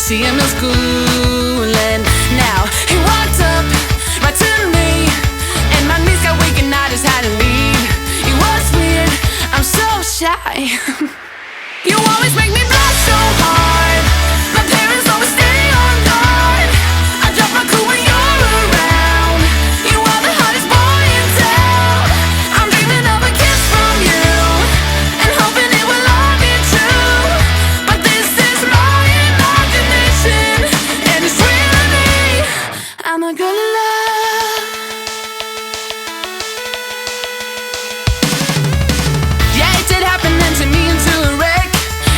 see him in school, and now he walked up right to me, and my knees got weak and I just had to leave. It was weird, I'm so shy. You always make me blush so hard. My parents always stay on guard. I drop my cool when you're around. You are the hottest boy in town. I'm dreaming of a kiss from you and hoping it will all be true. But this is my imagination, and it's really me. I'm a girl in love. Yeah, it did happen then to me and to a wreck.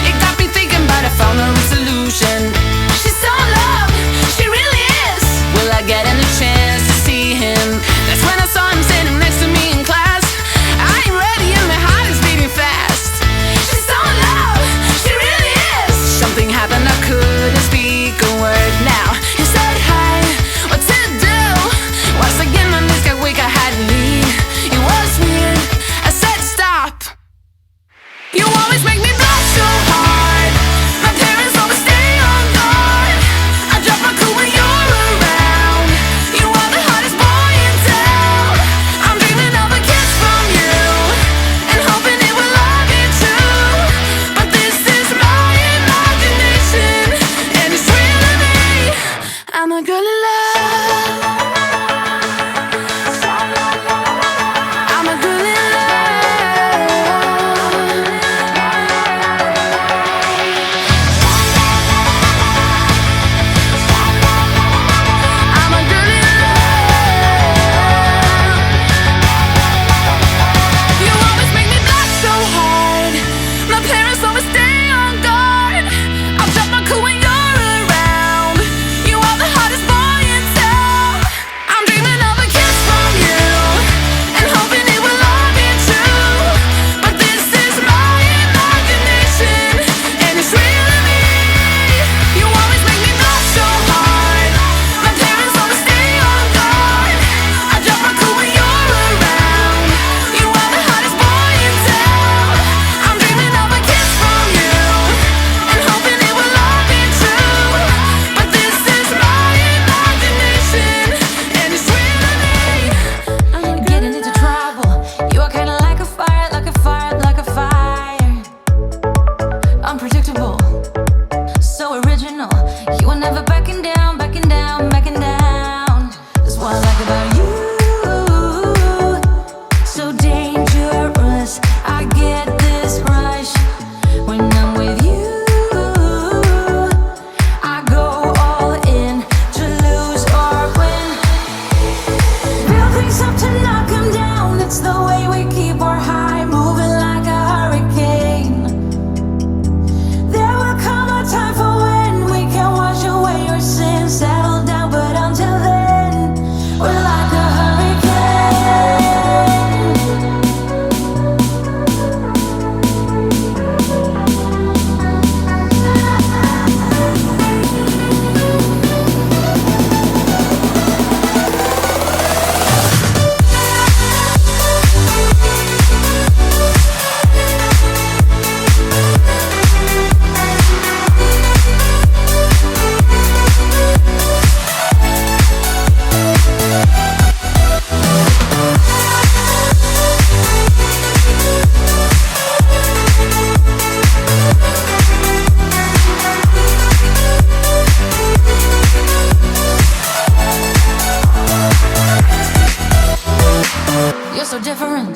It got me thinking, but I found a solution. She's so in love, she really is. Will I get any chance to see him? That's when I saw him standing next to me in class. I ain't ready and my heart is beating fast. She's so in love, she really is. Something happened, I couldn't speak a word. Now he said hi, what to do? Once again my knees got weak, I had to leave. It was weird, I said stop. You always make me blush so hard. My parents always stay on guard. I drop my cool when you're around. You are the hottest boy in town. I'm dreaming of a kiss from you and hoping it will all be true. But this is my imagination, and it's really me. I'm a girl in love. I'm a girl in love. I'm a girl in love. You always make me blush so hard. My parents always stay on guard. I'll drop my cool when you're around. You are the hottest boy in town. I'm dreaming of a kiss from you and hoping it will all be true. But this is my imagination, and it's really me. You always make me blush so hard. My parents always stay on guard. I drop my cool when you're around. You are the hottest boy in town. I'm dreaming of a kiss from you and hoping it will all be true. But this is my imagination, and it's really me. I'm Getting into trouble. You are kinda like a fire, like a fire, like a fire. Unpredictable, so original. You are never backing down, backing down, backing down. That's what I like about you. So dangerous. I get this rush when I'm with you. I go all in to lose or win. Build things up to knock 'em down. It's the way we keep our high, moving like a hurricane. There will come a time for when we can wash away your sins, settle down, but until then, we're like a hurricane. You're so different,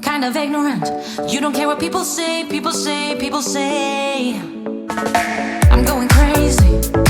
kind of ignorant. You don't care what people say, people say, people say. I'm going crazy.